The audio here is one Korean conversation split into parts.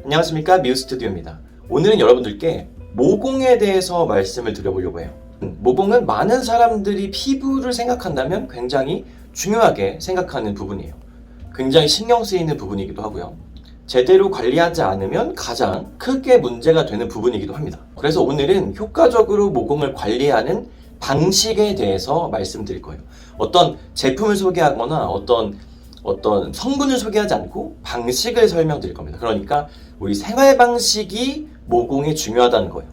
안녕하십니까, 미우스튜디오입니다. 오늘은 여러분들께 모공에 대해서 말씀을 드려보려고 해요. 모공은 많은 사람들이 피부를 생각한다면 굉장히 중요하게 생각하는 부분이에요. 굉장히 신경 쓰이는 부분이기도 하고요. 제대로 관리하지 않으면 가장 크게 문제가 되는 부분이기도 합니다. 그래서 오늘은 효과적으로 모공을 관리하는 방식에 대해서 말씀드릴 거예요. 어떤 제품을 소개하거나 어떤 성분을 소개하지 않고 방식을 설명드릴 겁니다. 그러니까 우리 생활 방식이 모공에 중요하다는 거예요.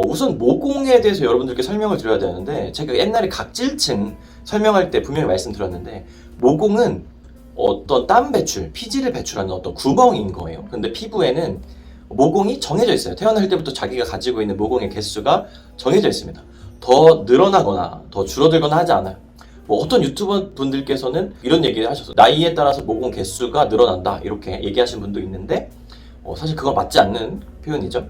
우선 모공에 대해서 여러분들께 설명을 드려야 되는데, 제가 옛날에 각질층 설명할 때 분명히 말씀드렸는데, 모공은 어떤 땀 배출, 피지를 배출하는 어떤 구멍인 거예요. 근데 피부에는 모공이 정해져 있어요. 태어날 때부터 자기가 가지고 있는 모공의 개수가 정해져 있습니다. 더 늘어나거나 더 줄어들거나 하지 않아요. 어떤 유튜버 분들께서는 이런 얘기를 하셨어요. 나이에 따라서 모공 개수가 늘어난다, 이렇게 얘기하신 분도 있는데, 사실 그건 맞지 않는 표현이죠.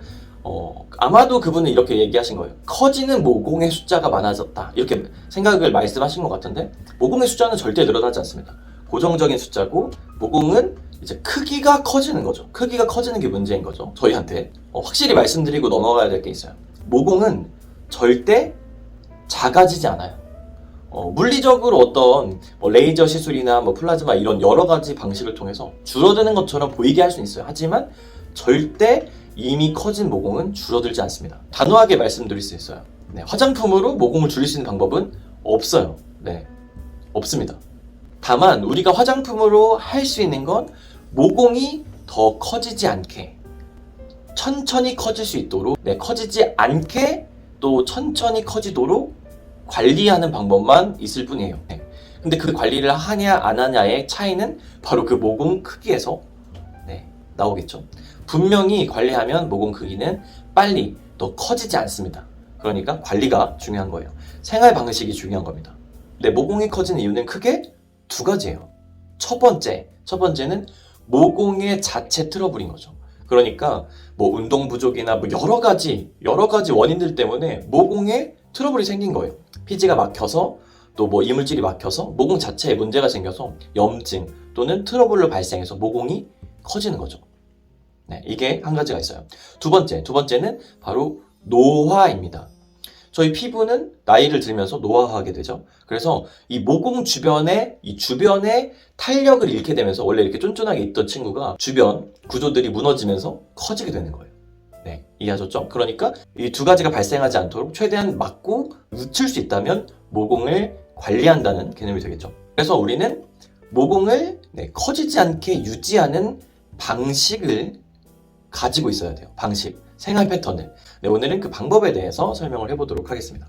아마도 그분은 이렇게 얘기하신 거예요. 커지는 모공의 숫자가 많아졌다, 이렇게 생각을 말씀하신 것 같은데, 모공의 숫자는 절대 늘어나지 않습니다. 고정적인 숫자고, 모공은 이제 크기가 커지는 거죠. 크기가 커지는 게 문제인 거죠, 저희한테. 확실히 말씀드리고 넘어가야 될 게 있어요. 모공은 절대 작아지지 않아요. 물리적으로 어떤 레이저 시술이나 플라즈마 이런 여러 가지 방식을 통해서 줄어드는 것처럼 보이게 할 수 있어요. 하지만 절대 이미 커진 모공은 줄어들지 않습니다. 단호하게 말씀드릴 수 있어요. 네, 화장품으로 모공을 줄일 수 있는 방법은 없어요. 네, 없습니다. 다만 우리가 화장품으로 할 수 있는 건 모공이 더 커지지 않게, 천천히 커질 수 있도록, 커지지 않게 또 천천히 커지도록 관리하는 방법만 있을 뿐이에요. 근데 그 관리를 하냐 안 하냐의 차이는 바로 그 모공 크기에서 나오겠죠. 분명히 관리하면 모공 크기는 빨리 더 커지지 않습니다. 그러니까 관리가 중요한 거예요. 생활 방식이 중요한 겁니다. 모공이 커지는 이유는 크게 두 가지예요. 첫 번째는 모공의 자체 트러블인 거죠. 그러니까 운동 부족이나 여러 가지 원인들 때문에 모공에 트러블이 생긴 거예요. 피지가 막혀서, 또 이물질이 막혀서 모공 자체에 문제가 생겨서 염증 또는 트러블로 발생해서 모공이 커지는 거죠. 이게 한 가지가 있어요. 두 번째는 바로 노화입니다. 저희 피부는 나이를 들면서 노화하게 되죠. 그래서 이 모공 주변에 탄력을 잃게 되면서, 원래 이렇게 쫀쫀하게 있던 친구가 주변 구조들이 무너지면서 커지게 되는 거예요. 이해하셨죠? 그러니까 이 두 가지가 발생하지 않도록 최대한 막고 늦출 수 있다면 모공을 관리한다는 개념이 되겠죠. 그래서 우리는 모공을 커지지 않게 유지하는 방식을 가지고 있어야 돼요. 방식, 생활 패턴을. 오늘은 그 방법에 대해서 설명을 해보도록 하겠습니다.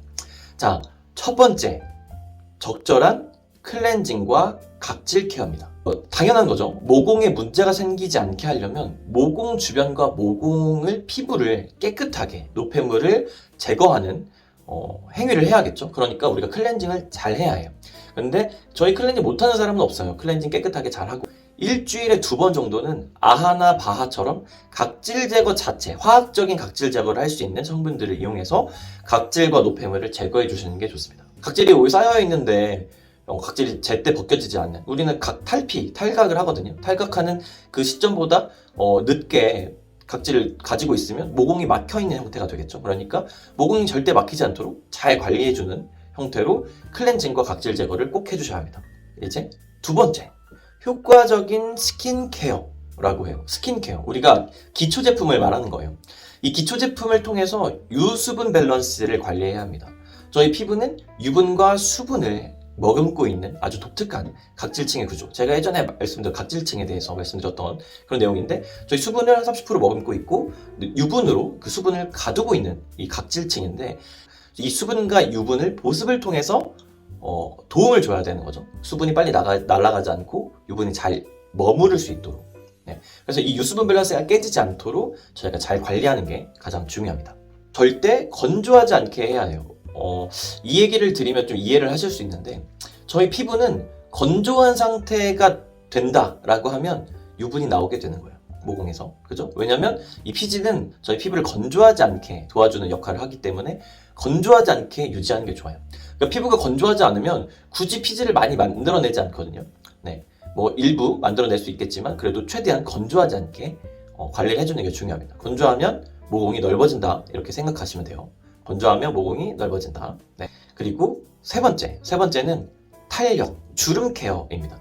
자, 첫 번째, 적절한 클렌징과 각질 케어입니다. 당연한 거죠. 모공에 문제가 생기지 않게 하려면 모공 주변과 피부를 깨끗하게, 노폐물을 제거하는 행위를 해야겠죠. 그러니까 우리가 클렌징을 잘 해야 해요. 근데 저희 클렌징 못하는 사람은 없어요. 클렌징 깨끗하게 잘하고 일주일에 2번 정도는 아하나 바하처럼 각질 제거 자체, 화학적인 각질 제거를 할 수 있는 성분들을 이용해서 각질과 노폐물을 제거해 주시는 게 좋습니다. 각질이 오래 쌓여 있는데 각질이 제때 벗겨지지 않는, 우리는 탈각을 하거든요. 탈각하는 그 시점보다 늦게 각질을 가지고 있으면 모공이 막혀있는 형태가 되겠죠. 그러니까 모공이 절대 막히지 않도록 잘 관리해주는 형태로 클렌징과 각질 제거를 꼭 해주셔야 합니다. 이제 두 번째, 효과적인 스킨케어라고 해요. 스킨케어, 우리가 기초 제품을 말하는 거예요. 이 기초 제품을 통해서 유수분 밸런스를 관리해야 합니다. 저희 피부는 유분과 수분을 머금고 있는 아주 독특한 각질층의 구조. 제가 예전에 말씀드린 각질층에 대해서 말씀드렸던 그런 내용인데, 저희 수분을 한 30% 머금고 있고 유분으로 그 수분을 가두고 있는 이 각질층인데, 이 수분과 유분을 보습을 통해서 도움을 줘야 되는 거죠. 수분이 빨리 날아가지 않고 유분이 잘 머무를 수 있도록. 그래서 이 유수분 밸런스가 깨지지 않도록 저희가 잘 관리하는 게 가장 중요합니다. 절대 건조하지 않게 해야 해요. 이 얘기를 드리면 좀 이해를 하실 수 있는데, 저희 피부는 건조한 상태가 된다라고 하면 유분이 나오게 되는 거예요. 모공에서. 그죠? 왜냐면 이 피지는 저희 피부를 건조하지 않게 도와주는 역할을 하기 때문에 건조하지 않게 유지하는 게 좋아요. 그러니까 피부가 건조하지 않으면 굳이 피지를 많이 만들어내지 않거든요. 네, 뭐 일부 만들어낼 수 있겠지만 그래도 최대한 건조하지 않게 관리를 해주는 게 중요합니다. 건조하면 모공이 넓어진다 이렇게 생각하시면 돼요. 건조하면 모공이 넓어진다. 네. 그리고 세 번째는 탄력, 주름 케어입니다.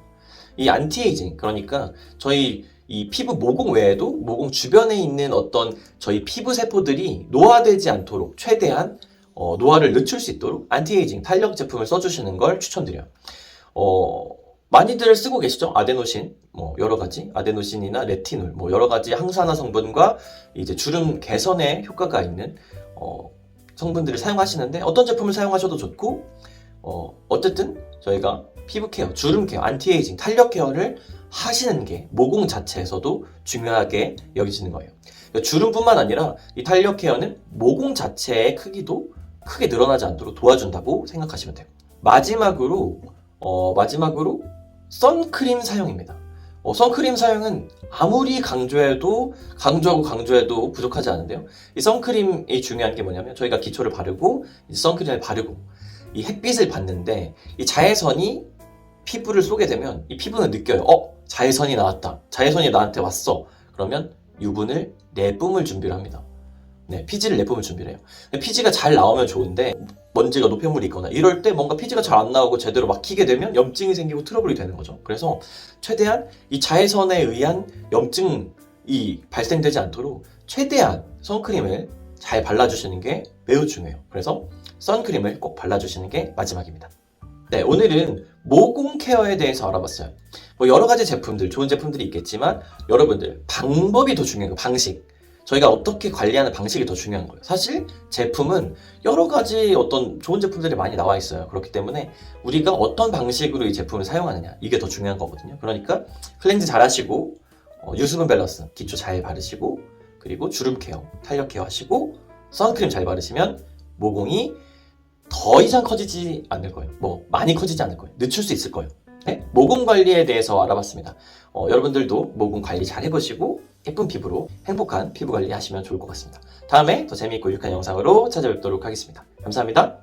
이 안티에이징, 그러니까 저희 이 피부 모공 외에도 모공 주변에 있는 어떤 저희 피부 세포들이 노화되지 않도록 최대한 노화를 늦출 수 있도록 안티에이징 탄력 제품을 써주시는 걸 추천드려요. 많이들 쓰고 계시죠? 아데노신, 뭐 여러 가지 아데노신이나 레티놀, 뭐 여러 가지 항산화 성분과 이제 주름 개선에 효과가 있는 성분들을 사용하시는데 어떤 제품을 사용하셔도 좋고 어쨌든 저희가 피부 케어, 주름 케어, 안티에이징, 탄력 케어를 하시는 게 모공 자체에서도 중요하게 여기지는 거예요. 그러니까 주름뿐만 아니라 이 탄력 케어는 모공 자체의 크기도 크게 늘어나지 않도록 도와준다고 생각하시면 돼요. 마지막으로 선크림 사용입니다. 선크림 사용은 아무리 강조해도 부족하지 않은데요. 이 선크림이 중요한 게 뭐냐면 저희가 기초를 바르고 선크림을 바르고 이 햇빛을 받는데 이 자외선이 피부를 쏘게 되면 이 피부는 느껴요. 자외선이 나왔다. 자외선이 나한테 왔어. 그러면 유분을 내뿜을 준비를 합니다. 네, 피지를 내뿜을 준비를 해요. 피지가 잘 나오면 좋은데 먼지가 노폐물이 있거나 이럴 때 뭔가 피지가 잘 안 나오고 제대로 막히게 되면 염증이 생기고 트러블이 되는 거죠. 그래서 최대한 이 자외선에 의한 염증이 발생되지 않도록 최대한 선크림을 잘 발라주시는 게 매우 중요해요. 그래서 선크림을 꼭 발라주시는 게 마지막입니다. 네, 오늘은 모공 케어에 대해서 알아봤어요. 뭐 여러 가지 제품들, 좋은 제품들이 있겠지만 여러분들 방법이 더 중요해요. 방식. 저희가 어떻게 관리하는 방식이 더 중요한 거예요. 사실 제품은 여러 가지 어떤 좋은 제품들이 많이 나와 있어요. 그렇기 때문에 우리가 어떤 방식으로 이 제품을 사용하느냐 이게 더 중요한 거거든요. 그러니까 클렌즈 잘 하시고 유수분 밸런스 기초 잘 바르시고 그리고 주름 케어, 탄력 케어 하시고 선크림 잘 바르시면 모공이 더 이상 커지지 않을 거예요. 뭐 많이 커지지 않을 거예요. 늦출 수 있을 거예요. 네? 모공 관리에 대해서 알아봤습니다. 여러분들도 모공 관리 잘 해보시고 예쁜 피부로 행복한 피부 관리 하시면 좋을 것 같습니다. 다음에 더 재미있고 유익한 영상으로 찾아뵙도록 하겠습니다. 감사합니다.